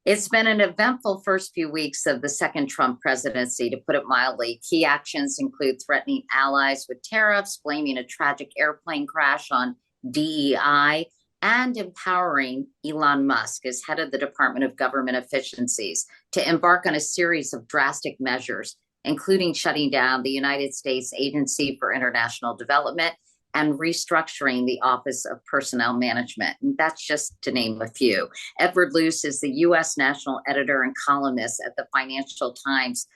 It's been an eventful first few weeks of the second Trump presidency, to put it mildly. Key actions include threatening allies with tariffs, blaming a tragic airplane crash on DEI, and empowering Elon Musk as head of the Department of Government Efficiencies to embark on a series of drastic measures, including shutting down the United States Agency for International Development and restructuring the Office of Personnel Management. And that's just to name a few. Edward Luce is the U.S. national editor and columnist at the Financial Times.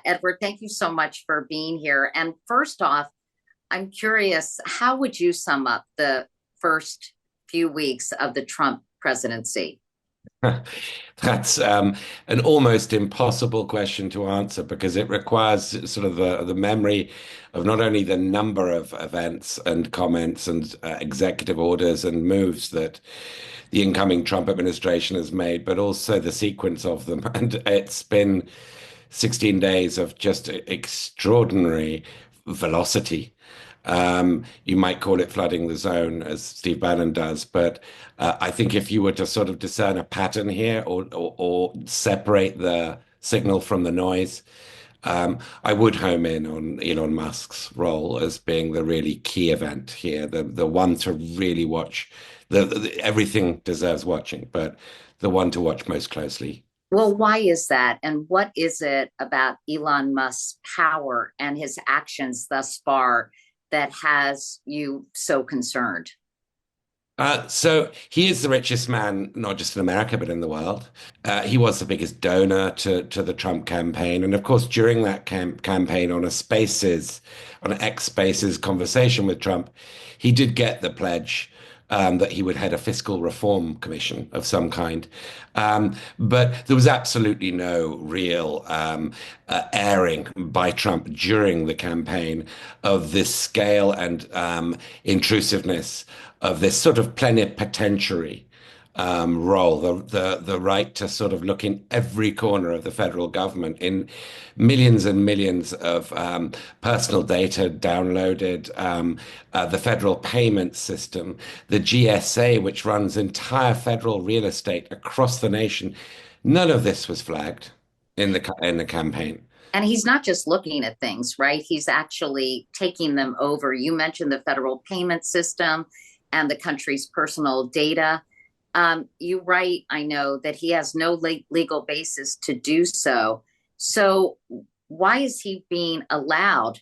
Edward, thank you so much for being here. And first off, I'm curious, how would you sum up the first few weeks of the Trump presidency? That's an almost impossible question to answer because it requires sort of the memory of not only the number of events and comments and executive orders and moves that the incoming Trump administration has made, but also the sequence of them. And it's been 16 days of just extraordinary velocity. You might call it flooding the zone, as Steve Bannon does, but I think if you were to sort of discern a pattern here or separate the signal from the noise, I would home in on Elon Musk's role as being the really key event here, the one to really watch. Everything deserves watching, but the one to watch most closely. Well, why is that? And what is it about Elon Musk's power and his actions thus far that has you so concerned? So he is the richest man, not just in America, but in the world. He was the biggest donor to the Trump campaign. And of course, during that campaign on an X Spaces conversation with Trump, he did get the pledge that he would head a fiscal reform commission of some kind. But there was absolutely no real airing by Trump during the campaign of this scale and intrusiveness of this sort of plenipotentiary role, the right to sort of look in every corner of the federal government in millions and millions of personal data downloaded, the federal payment system, the GSA, which runs entire federal real estate across the nation. None of this was flagged in the campaign. And he's not just looking at things, right? He's actually taking them over. You mentioned the federal payment system and the country's personal data. You write, I know, that he has no legal basis to do so. So why is he being allowed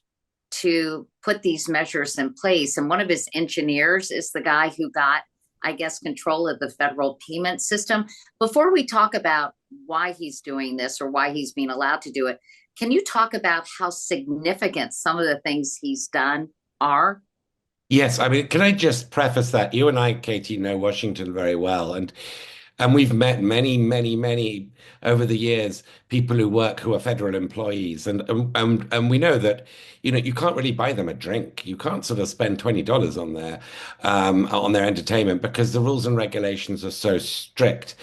to put these measures in place? And one of his engineers is the guy who got, I guess, control of the federal payment system. Before we talk about why he's doing this or why he's being allowed to do it, can you talk about how significant some of the things he's done are? Yes, I mean, can I just preface that you and I, Katie, know Washington very well, and we've met many over the years, people who are federal employees, and we know that you can't really buy them a drink. You can't sort of spend $20 on their entertainment because the rules and regulations are so strict.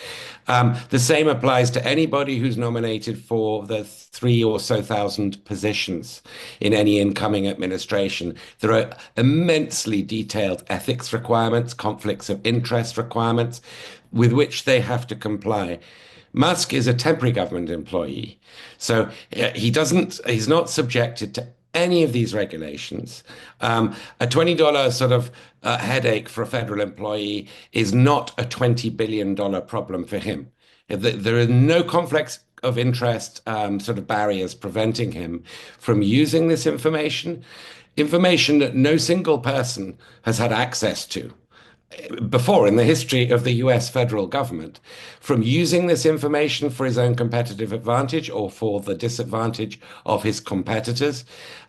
The same applies to anybody who's nominated for the three or so thousand positions in any incoming administration. There are immensely detailed ethics requirements, conflicts of interest requirements with which they have to comply. Musk is a temporary government employee, so he's not subjected to any of these regulations. A $20 sort of headache for a federal employee is not a $20 billion problem for him. There are no conflicts of interest sort of barriers preventing him from using this information that no single person has had access to before in the history of the US federal government, from using this information for his own competitive advantage or for the disadvantage of his competitors,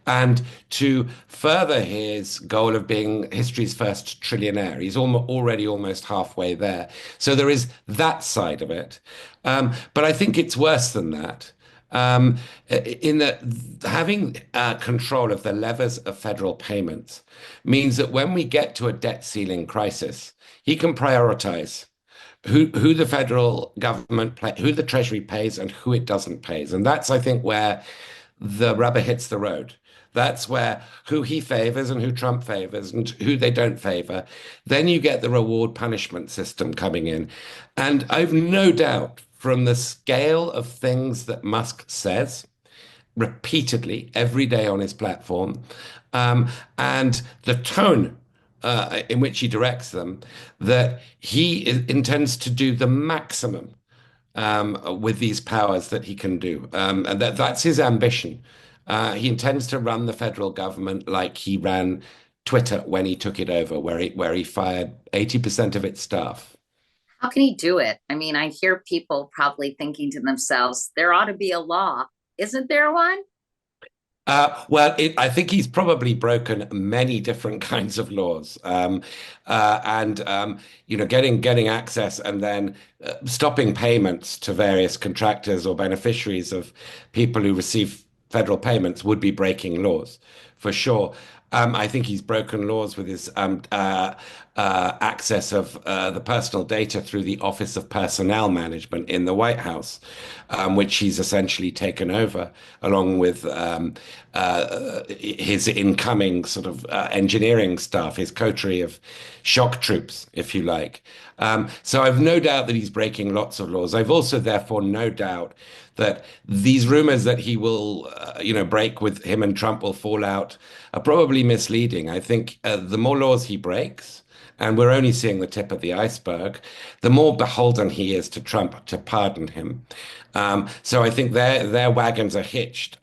and to further his goal of being history's first trillionaire. He's already almost halfway there. So there is that side of it. But I think it's worse than that. In that having control of the levers of federal payments means that when we get to a debt ceiling crisis, he can prioritize who the federal government, who the Treasury pays and who it doesn't pay. And that's, I think, where the rubber hits the road. That's where who he favors and who Trump favors and who they don't favor. Then you get the reward punishment system coming in. And I've no doubt from the scale of things that Musk says repeatedly every day on his platform, um, and the tone in which he directs them, that intends to do the maximum with these powers that he can do. And that's his ambition. He intends to run the federal government like he ran Twitter when he took it over, where he fired 80% of its staff. How can he do it? I mean, I hear people probably thinking to themselves, there ought to be a law. Isn't there one? I think he's probably broken many different kinds of laws, and getting access and then stopping payments to various contractors or beneficiaries of people who receive federal payments would be breaking laws, for sure. I think he's broken laws with his access of the personal data through the Office of Personnel Management in the White House, which he's essentially taken over, along with his incoming sort of engineering staff, his coterie of shock troops, if you like. So I've no doubt that he's breaking lots of laws. I've also, therefore, no doubt that these rumors that he will, break with him and Trump will fall out are probably misleading. I think the more laws he breaks, and we're only seeing the tip of the iceberg, the more beholden he is to Trump to pardon him. So I think their wagons are hitched,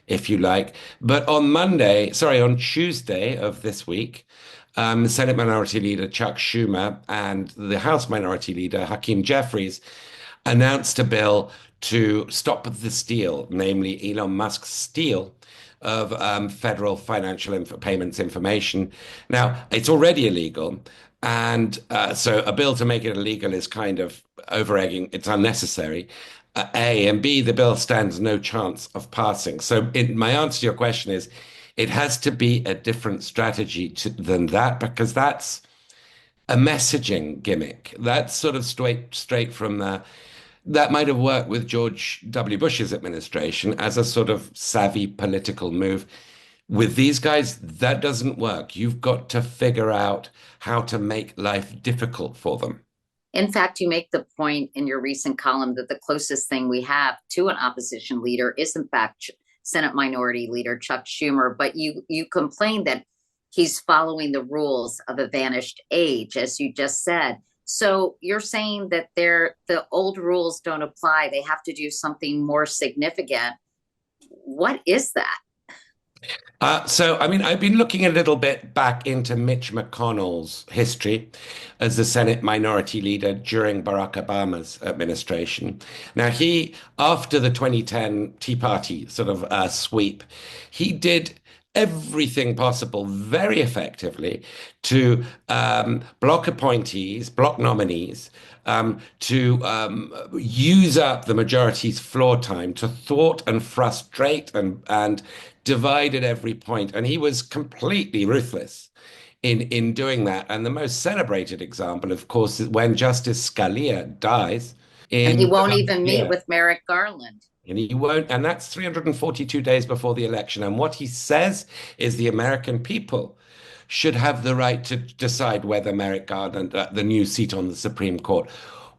if you like. But on Tuesday of this week, Senate Minority Leader Chuck Schumer and the House Minority Leader Hakeem Jeffries announced a bill to stop the steal, namely Elon Musk's steal of federal financial payments information. Now, it's already illegal. And so a bill to make it illegal is kind of over-egging. It's unnecessary. A, and B, the bill stands no chance of passing. So my answer to your question is it has to be a different strategy than that, because that's a messaging gimmick. That's sort of straight from that might have worked with George W. Bush's administration as a sort of savvy political move. With these guys, that doesn't work. You've got to figure out how to make life difficult for them. In fact, you make the point in your recent column that the closest thing we have to an opposition leader is, in fact, Senate Minority Leader Chuck Schumer. But you complain that he's following the rules of a vanished age, as you just said. So you're saying that the old rules don't apply. They have to do something more significant. What is that? I mean, I've been looking a little bit back into Mitch McConnell's history as the Senate Minority Leader during Barack Obama's administration. Now, after the 2010 Tea Party sort of sweep, he did everything possible very effectively to block appointees, block nominees, to use up the majority's floor time to thwart and frustrate and divide at every point. And he was completely ruthless in doing that. And the most celebrated example, of course, is when Justice Scalia dies And he in won't last even meet year. with Merrick Garland. And he won't, and that's 342 days before the election. And what he says is the American people should have the right to decide whether Merrick Garland, the new seat on the Supreme Court.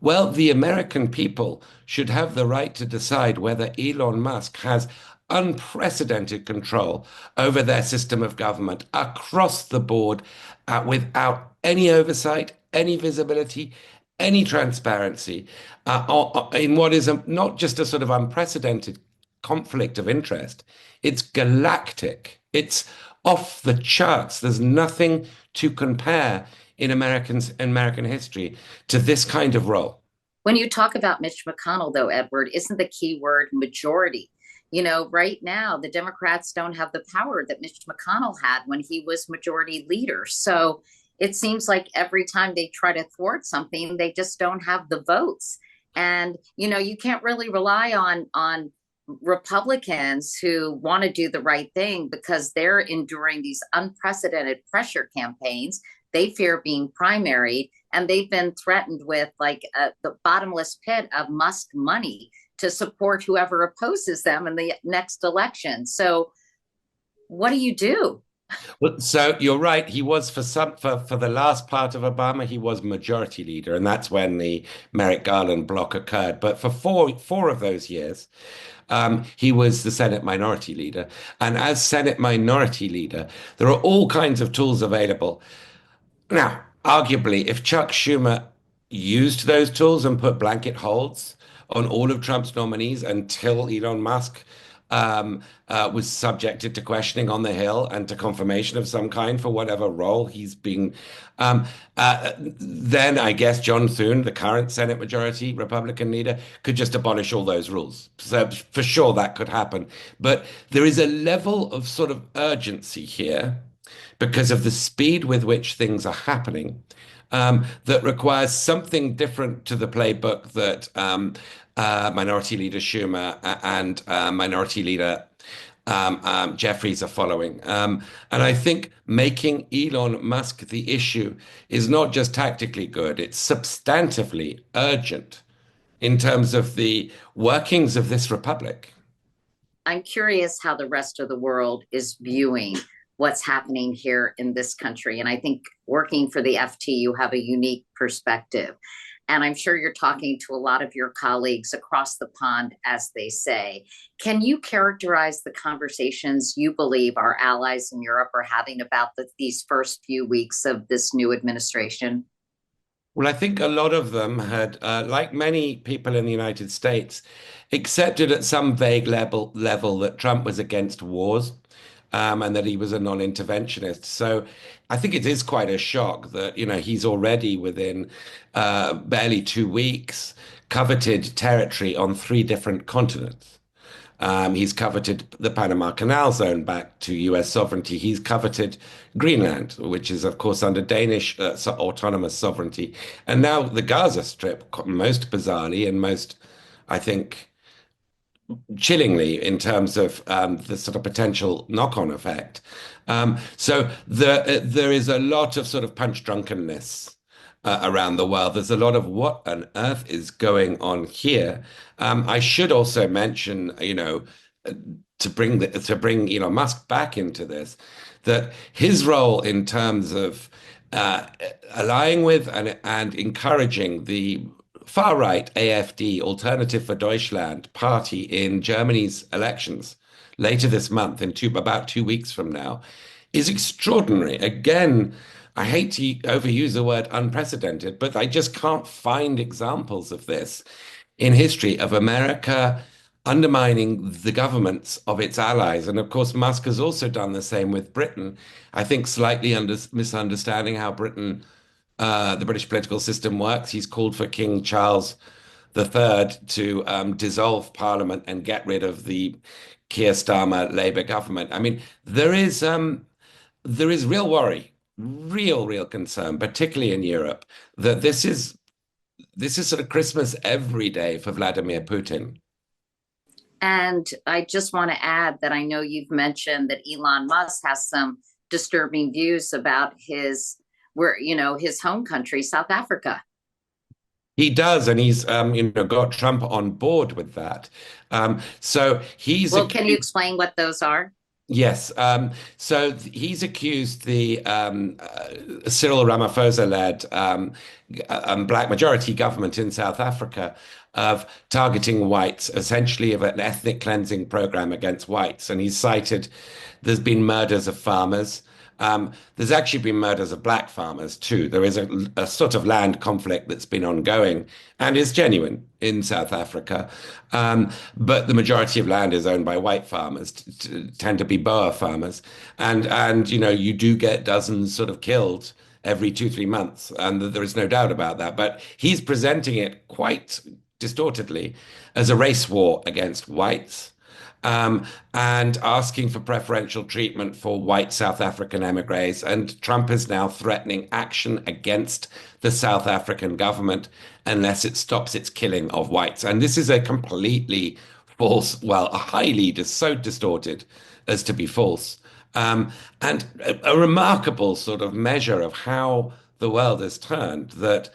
Well, the American people should have the right to decide whether Elon Musk has unprecedented control over their system of government across the board, without any oversight, any visibility, any transparency, in what is not just a sort of unprecedented conflict of interest. It's galactic. It's off the charts. There's nothing to compare in American history to this kind of role. When you talk about Mitch McConnell, though, Edward, isn't the key word majority? You know, right now, the Democrats don't have the power that Mitch McConnell had when he was majority leader. So it seems like every time they try to thwart something, they just don't have the votes. And, you can't really rely on Republicans who want to do the right thing because they're enduring these unprecedented pressure campaigns. They fear being primaried, and they've been threatened with the bottomless pit of Musk money to support whoever opposes them in the next election. So what do you do? Well, so you're right. He was for the last part of Obama, he was majority leader, and that's when the Merrick Garland block occurred. But for four of those years, he was the Senate minority leader. And as Senate minority leader, there are all kinds of tools available. Now, arguably, if Chuck Schumer used those tools and put blanket holds on all of Trump's nominees until Elon Musk was subjected to questioning on the Hill and to confirmation of some kind for whatever role he's being, then I guess John Thune, the current Senate Majority Republican leader, could just abolish all those rules. So for sure that could happen. But there is a level of sort of urgency here because of the speed with which things are happening, that requires something different to the playbook that Minority Leader Schumer and Minority Leader Jeffries are following. And I think making Elon Musk the issue is not just tactically good, it's substantively urgent in terms of the workings of this republic. I'm curious how the rest of the world is viewing what's happening here in this country. And I think working for the FT, you have a unique perspective. And I'm sure you're talking to a lot of your colleagues across the pond, as they say. Can you characterize the conversations you believe our allies in Europe are having about these first few weeks of this new administration? Well, I think a lot of them had, like many people in the United States, accepted at some vague level that Trump was against wars, and that he was a non-interventionist. So I think it is quite a shock that, he's already within barely 2 weeks coveted territory on three different continents. He's coveted the Panama Canal zone back to US sovereignty. He's coveted Greenland, which is, of course, under Danish autonomous sovereignty. And now the Gaza Strip, most bizarrely and most, I think, chillingly in terms of the sort of potential knock-on effect. So there is a lot of sort of punch drunkenness around the world. There's a lot of what on earth is going on here. I should also mention, uh, to bring Elon Musk back into this, that his role in terms of uh, allying with and encouraging the far right AfD, Alternative for Deutschland party in Germany's elections later this month, about 2 weeks from now, is extraordinary. Again, I hate to overuse the word unprecedented, but I just can't find examples of this in history of America undermining the governments of its allies. And of course, Musk has also done the same with Britain. I think slightly misunderstanding how the British political system works. He's called for King Charles III to dissolve Parliament and get rid of the Keir Starmer Labour government. I mean, there is real worry, real concern, particularly in Europe, that this is sort of Christmas every day for Vladimir Putin. And I just want to add that I know you've mentioned that Elon Musk has some disturbing views about his home country, South Africa. He does, and he's got Trump on board with that. So he's Well, can you explain what those are? Yes. So he's accused the Cyril Ramaphosa-led black majority government in South Africa of targeting whites, essentially of an ethnic cleansing program against whites. And he's cited there's been murders of farmers. There's actually been murders of black farmers too. There is a sort of land conflict that's been ongoing and is genuine in South Africa. But the majority of land is owned by white farmers, tend to be Boer farmers. And you do get dozens sort of killed every 2, 3 months. And there is no doubt about that. But he's presenting it quite distortedly as a race war against whites, and asking for preferential treatment for white South African emigres. And Trump is now threatening action against the South African government unless it stops its killing of whites. And this is a completely false, well, so distorted as to be false. And a remarkable sort of measure of how the world has turned, that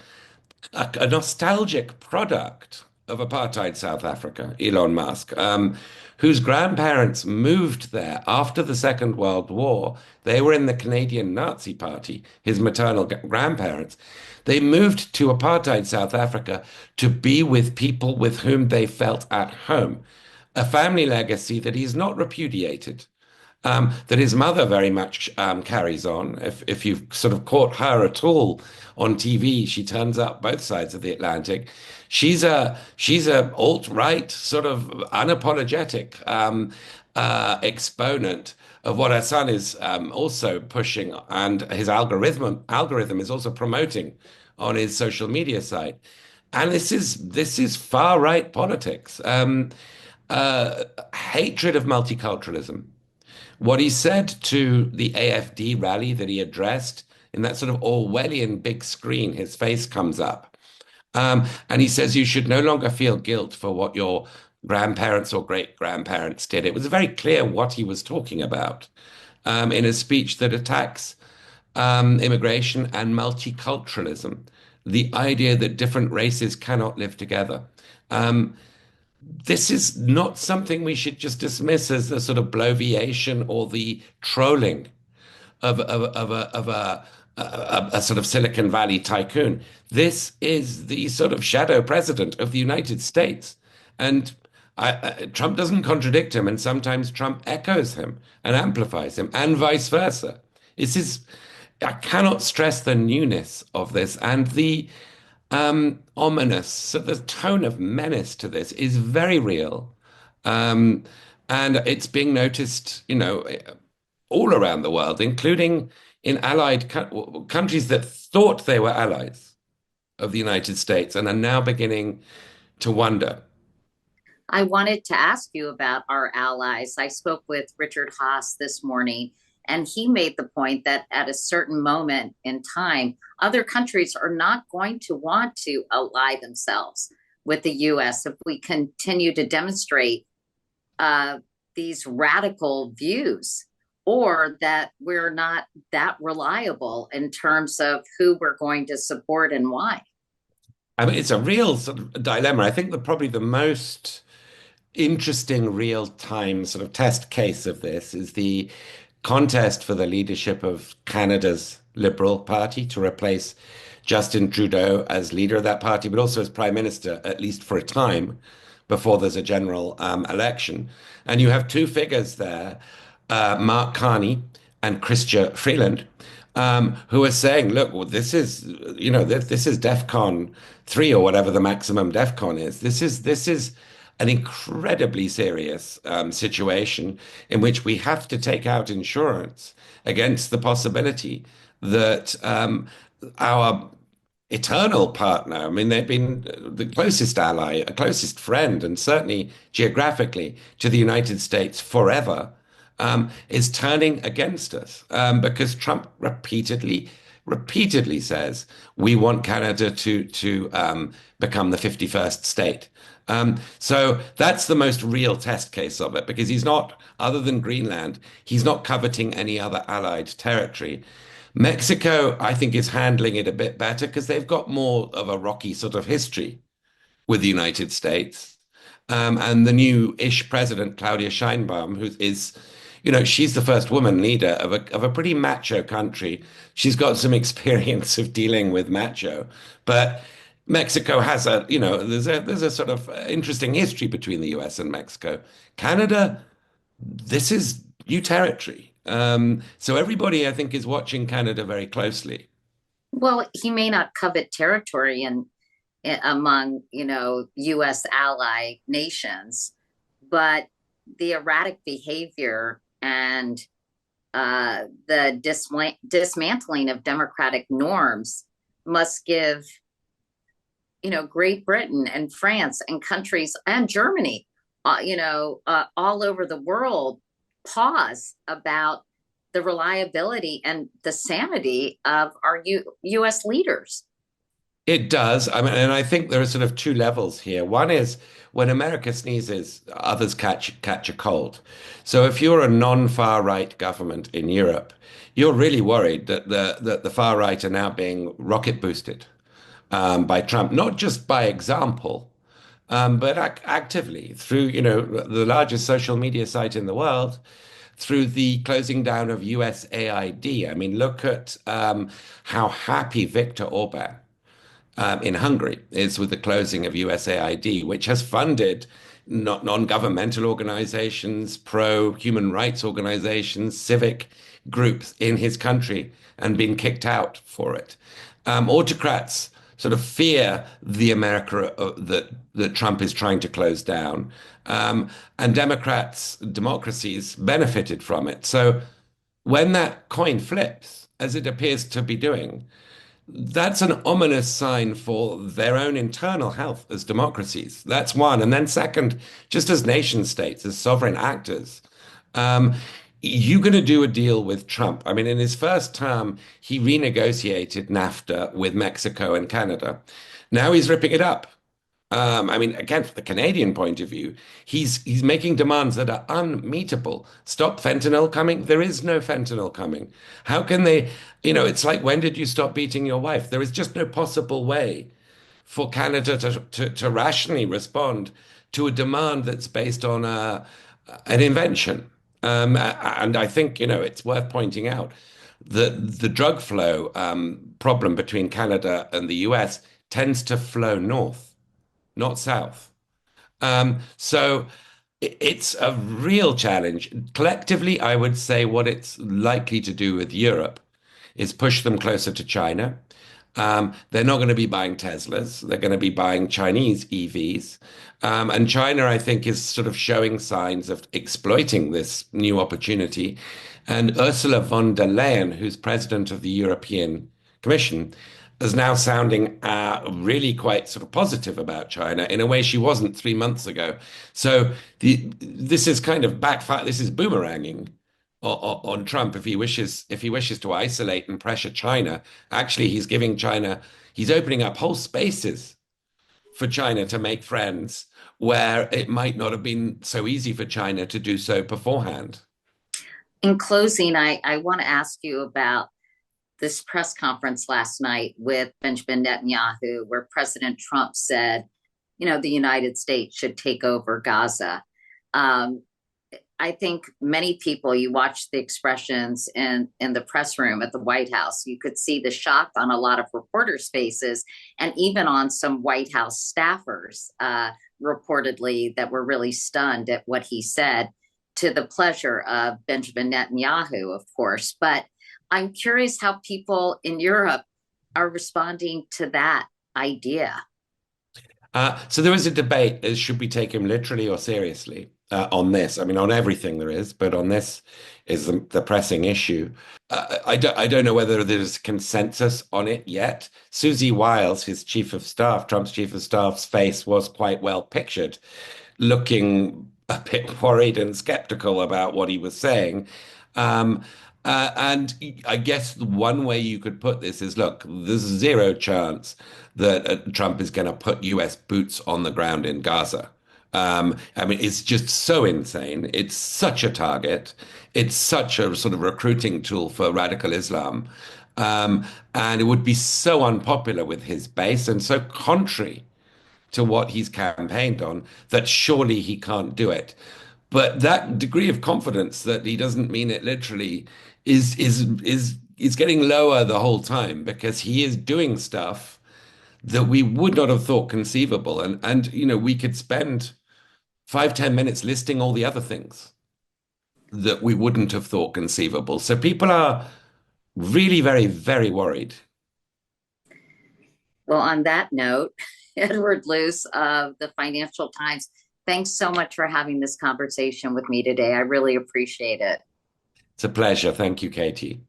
a nostalgic product of apartheid South Africa, Elon Musk, whose grandparents moved there after the Second World War. They were in the Canadian Nazi Party, his maternal grandparents. They moved to apartheid South Africa to be with people with whom they felt at home, a family legacy that he's not repudiated. That his mother very much carries on. If you've sort of caught her at all on TV, she turns up both sides of the Atlantic. She's a alt-right sort of unapologetic exponent of what her son is also pushing, and his algorithm is also promoting on his social media site. And this is far right politics, hatred of multiculturalism. What he said to the AFD rally that he addressed in that sort of Orwellian big screen, his face comes up. And he says you should no longer feel guilt for what your grandparents or great grandparents did. It was very clear what he was talking about in a speech that attacks immigration and multiculturalism, the idea that different races cannot live together. Um, this is not something we should just dismiss as the sort of bloviation or the trolling of a sort of Silicon Valley tycoon. This is the sort of shadow president of the United States. And Trump doesn't contradict him, and sometimes Trump echoes him and amplifies him, and vice versa. This is, I cannot stress the newness of this and the ominous. So the tone of menace to this is very real. Um, and it's being noticed, all around the world, including in allied countries that thought they were allies of the United States and are now beginning to wonder. I wanted to ask you about our allies. I spoke with Richard Haas this morning, and he made the point that at a certain moment in time, other countries are not going to want to ally themselves with the US if we continue to demonstrate uh, these radical views, or that we're not that reliable in terms of who we're going to support and why. I mean, it's a real sort of dilemma. I think that probably the most interesting real-time sort of test case of this is the contest for the leadership of Canada's Liberal Party to replace Justin Trudeau as leader of that party, but also as prime minister, at least for a time, before there's a general election. And you have two figures there, Mark Carney and Chrystia Freeland, who are saying, look, well, this is DEFCON 3 or whatever the maximum DEFCON is. This is an incredibly serious situation in which we have to take out insurance against the possibility that our eternal partner, I mean, they've been the closest ally, a closest friend, and certainly geographically to the United States forever, is turning against us because Trump repeatedly says we want Canada to become the 51st state. So that's the most real test case of it because he's not, other than Greenland, he's not coveting any other allied territory. Mexico, I think, is handling it a bit better because they've got more of a rocky sort of history with the United States. And the new-ish president, Claudia Sheinbaum, who is, she's the first woman leader of a pretty macho country. She's got some experience of dealing with macho, but Mexico has there's a sort of interesting history between the US and Mexico. Canada, this is new territory. So everybody, I think, is watching Canada very closely. Well, he may not covet territory among, US ally nations, but the erratic behavior and the dismantling of democratic norms must give, Great Britain and France and countries and Germany, all over the world pause about the reliability and the sanity of our U.S. leaders. It does. I mean, and I think there are sort of two levels here. One is when America sneezes, others catch a cold. So if you're a non-far right government in Europe, you're really worried that the far right are now being rocket boosted by Trump, not just by example, but actively through, the largest social media site in the world, through the closing down of USAID. I mean, look at how happy Viktor Orban in Hungary is with the closing of USAID, which has funded non-governmental organizations, pro-human rights organizations, civic groups in his country, and been kicked out for it. Autocrats sort of fear the America that Trump is trying to close down, and democracies benefited from it. So when that coin flips, as it appears to be doing, that's an ominous sign for their own internal health as democracies. That's one. And then second, just as nation states, as sovereign actors, um, you're going to do a deal with Trump. I mean, in his first term, he renegotiated NAFTA with Mexico and Canada. Now he's ripping it up. I mean, again, from the Canadian point of view, he's making demands that are unmeetable. Stop fentanyl coming. There is no fentanyl coming. How can they, it's like, when did you stop beating your wife? There is just no possible way for Canada to rationally respond to a demand that's based on an invention. And I think, it's worth pointing out that the drug flow problem between Canada and the US tends to flow north, not south. So it's a real challenge. Collectively, I would say what it's likely to do with Europe is push them closer to China. They're not going to be buying Teslas. They're going to be buying Chinese EVs. And China, I think, is sort of showing signs of exploiting this new opportunity. And Ursula von der Leyen, who's president of the European Commission, is now sounding really quite sort of positive about China in a way she wasn't 3 months ago. So this is kind of backfire. This is boomeranging on Trump if he wishes to isolate and pressure China. Actually, he's opening up whole spaces for China to make friends where it might not have been so easy for China to do so beforehand. In closing, I want to ask you about this press conference last night with Benjamin Netanyahu, where President Trump said, the United States should take over Gaza. Um, I think many people, you watch the expressions in the press room at the White House, you could see the shock on a lot of reporters' faces, and even on some White House staffers, reportedly, that were really stunned at what he said, to the pleasure of Benjamin Netanyahu, of course. But I'm curious how people in Europe are responding to that idea. So there is a debate: should we take him literally or seriously on this? I mean, on everything there is, but on this is the pressing issue. I don't know whether there's consensus on it yet. Susie Wiles, his chief of staff, Trump's chief of staff's face was quite well pictured, looking a bit worried and skeptical about what he was saying. Um, and I guess the one way you could put this is, look, there's zero chance that Trump is going to put US boots on the ground in Gaza. I mean, it's just so insane. It's such a target. It's such a sort of recruiting tool for radical Islam. Um, and it would be so unpopular with his base and so contrary to what he's campaigned on that surely he can't do it. But that degree of confidence that he doesn't mean it literally is getting lower the whole time because he is doing stuff that we would not have thought conceivable. And we could spend 5, 10 minutes listing all the other things that we wouldn't have thought conceivable. So people are really very, very worried. Well, on that note, Edward Luce of the Financial Times, thanks so much for having this conversation with me today. I really appreciate it. It's a pleasure. Thank you, Katie.